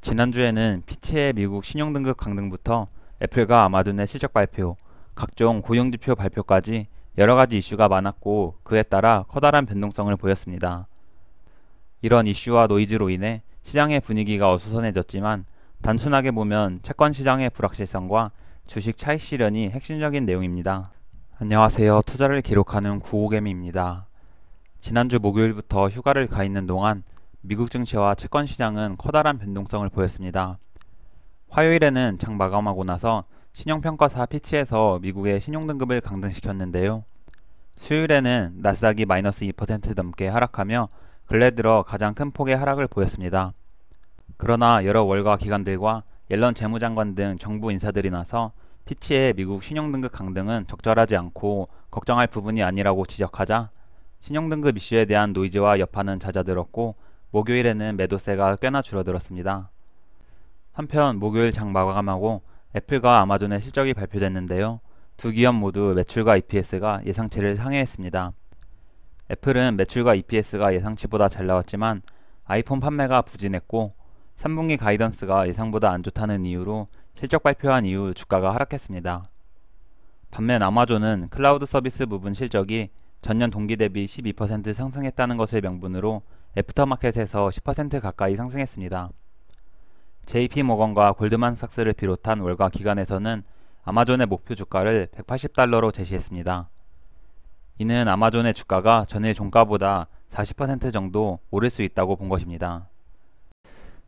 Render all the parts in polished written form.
지난주에는 피치의 미국 신용등급 강등부터 애플과 아마존의 실적 발표, 각종 고용지표 발표까지 여러가지 이슈가 많았고 그에 따라 커다란 변동성을 보였습니다. 이런 이슈와 노이즈로 인해 시장의 분위기가 어수선해졌지만 단순하게 보면 채권 시장의 불확실성과 주식 차익 실현이 핵심적인 내용입니다. 안녕하세요. 투자를 기록하는 구호개미입니다. 지난주 목요일부터 휴가를 가 있는 동안 미국 증시와 채권 시장은 커다란 변동성을 보였습니다. 화요일에는 장 마감하고 나서 신용평가사 피치에서 미국의 신용등급을 강등시켰는데요. 수요일에는 나스닥이 마이너스 2% 넘게 하락하며 근래 들어 가장 큰 폭의 하락을 보였습니다. 그러나 여러 월가 기관들과 옐런 재무장관 등 정부 인사들이 나서 피치의 미국 신용등급 강등은 적절하지 않고 걱정할 부분이 아니라고 지적하자 신용등급 이슈에 대한 노이즈와 여파는 잦아들었고 목요일에는 매도세가 꽤나 줄어들었습니다. 한편 목요일 장 마감하고 애플과 아마존의 실적이 발표됐는데요. 두 기업 모두 매출과 EPS가 예상치를 상회했습니다. 애플은 매출과 EPS가 예상치보다 잘 나왔지만 아이폰 판매가 부진했고 3분기 가이던스가 예상보다 안 좋다는 이유로 실적 발표한 이후 주가가 하락했습니다. 반면 아마존은 클라우드 서비스 부분 실적이 전년 동기 대비 12% 상승했다는 것을 명분으로 애프터마켓에서 10% 가까이 상승했습니다. JP모건과 골드만삭스를 비롯한 월가 기관에서는 아마존의 목표 주가를 180달러로 제시했습니다. 이는 아마존의 주가가 전일 종가보다 40% 정도 오를 수 있다고 본 것입니다.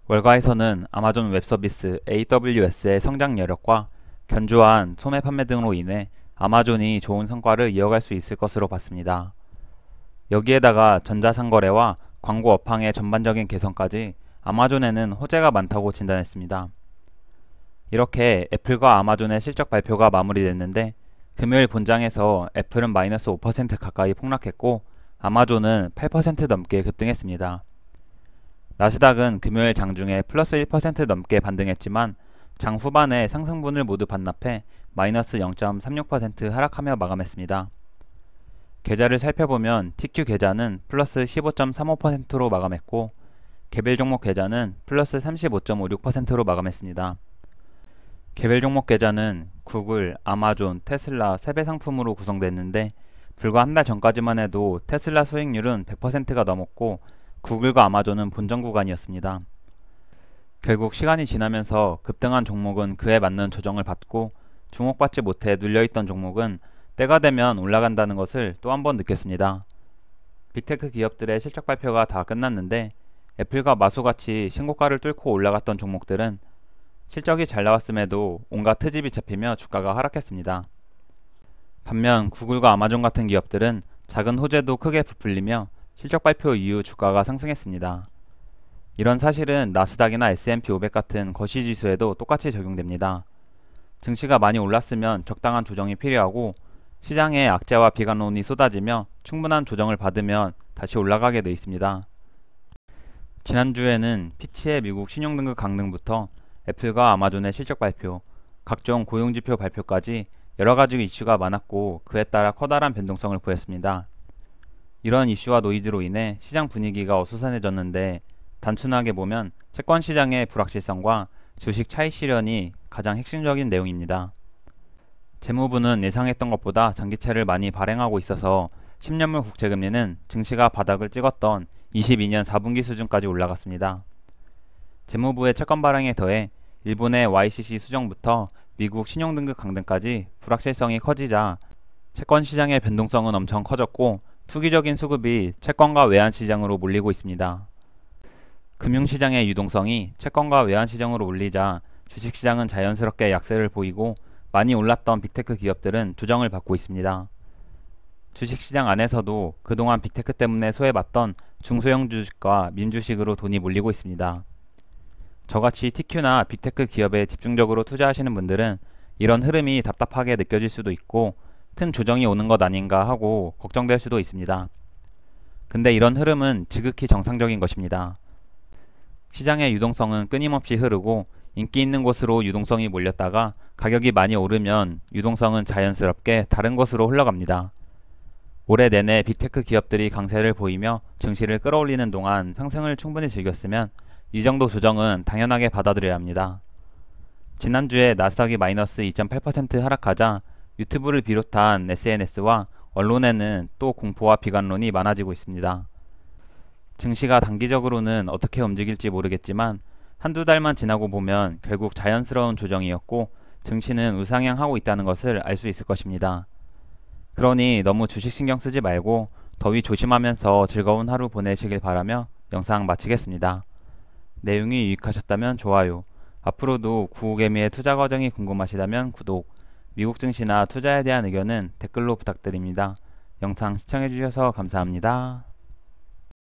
월가에서는 아마존 웹서비스 AWS의 성장 여력과 견조한 소매 판매 등으로 인해 아마존이 좋은 성과를 이어갈 수 있을 것으로 봤습니다. 여기에다가 전자상거래와 광고 업황의 전반적인 개선까지 아마존에는 호재가 많다고 진단했습니다. 이렇게 애플과 아마존의 실적 발표가 마무리됐는데 금요일 본장에서 애플은 마이너스 5% 가까이 폭락했고 아마존은 8% 넘게 급등했습니다. 나스닥은 금요일 장중에 플러스 1% 넘게 반등했지만 장 후반에 상승분을 모두 반납해 마이너스 0.36% 하락하며 마감했습니다. 계좌를 살펴보면 TQ 계좌는 플러스 15.35%로 마감했고 개별 종목 계좌는 플러스 35.56%로 마감했습니다. 개별 종목 계좌는 구글, 아마존, 테슬라 3배 상품으로 구성됐는데 불과 한 달 전까지만 해도 테슬라 수익률은 100%가 넘었고 구글과 아마존은 본전 구간이었습니다. 결국 시간이 지나면서 급등한 종목은 그에 맞는 조정을 받고 주목받지 못해 눌려있던 종목은 때가 되면 올라간다는 것을 또 한 번 느꼈습니다. 빅테크 기업들의 실적 발표가 다 끝났는데 애플과 마소같이 신고가를 뚫고 올라갔던 종목들은 실적이 잘 나왔음에도 온갖 트집이 잡히며 주가가 하락했습니다. 반면 구글과 아마존 같은 기업들은 작은 호재도 크게 부풀리며 실적 발표 이후 주가가 상승했습니다. 이런 사실은 나스닥이나 S&P 500 같은 거시지수에도 똑같이 적용됩니다. 증시가 많이 올랐으면 적당한 조정이 필요하고 시장에 악재와 비관론이 쏟아지며 충분한 조정을 받으면 다시 올라가게 돼 있습니다. 지난주에는 피치의 미국 신용등급 강등부터 애플과 아마존의 실적 발표, 각종 고용지표 발표까지 여러가지 이슈가 많았고 그에 따라 커다란 변동성을 보였습니다. 이런 이슈와 노이즈로 인해 시장 분위기가 어수선해졌는데 단순하게 보면 채권 시장의 불확실성과 주식 차익 실현이 가장 핵심적인 내용입니다. 재무부는 예상했던 것보다 장기채를 많이 발행하고 있어서 10년물 국채금리는 증시가 바닥을 찍었던 22년 4분기 수준까지 올라갔습니다. 재무부의 채권 발행에 더해 일본의 YCC 수정부터 미국 신용등급 강등까지 불확실성이 커지자 채권 시장의 변동성은 엄청 커졌고 투기적인 수급이 채권과 외환시장으로 몰리고 있습니다. 금융시장의 유동성이 채권과 외환시장으로 몰리자 주식시장은 자연스럽게 약세를 보이고 많이 올랐던 빅테크 기업들은 조정을 받고 있습니다. 주식시장 안에서도 그동안 빅테크 때문에 소외받던 중소형 주식과 민주식으로 돈이 몰리고 있습니다. 저같이 TQ나 빅테크 기업에 집중적으로 투자하시는 분들은 이런 흐름이 답답하게 느껴질 수도 있고 큰 조정이 오는 것 아닌가 하고 걱정될 수도 있습니다. 근데 이런 흐름은 지극히 정상적인 것입니다. 시장의 유동성은 끊임없이 흐르고 인기 있는 곳으로 유동성이 몰렸다가 가격이 많이 오르면 유동성은 자연스럽게 다른 곳으로 흘러갑니다. 올해 내내 빅테크 기업들이 강세를 보이며 증시를 끌어올리는 동안 상승을 충분히 즐겼으면 이 정도 조정은 당연하게 받아들여야 합니다. 지난주에 나스닥이 마이너스 2.8% 하락하자 유튜브를 비롯한 SNS와 언론에는 또 공포와 비관론이 많아지고 있습니다. 증시가 단기적으로는 어떻게 움직일지 모르겠지만 한두 달만 지나고 보면 결국 자연스러운 조정이었고 증시는 우상향하고 있다는 것을 알 수 있을 것입니다. 그러니 너무 주식 신경 쓰지 말고 더위 조심하면서 즐거운 하루 보내시길 바라며 영상 마치겠습니다. 내용이 유익하셨다면 좋아요, 앞으로도 구우개미의 투자 과정이 궁금하시다면 구독, 미국 증시나 투자에 대한 의견은 댓글로 부탁드립니다. 영상 시청해주셔서 감사합니다.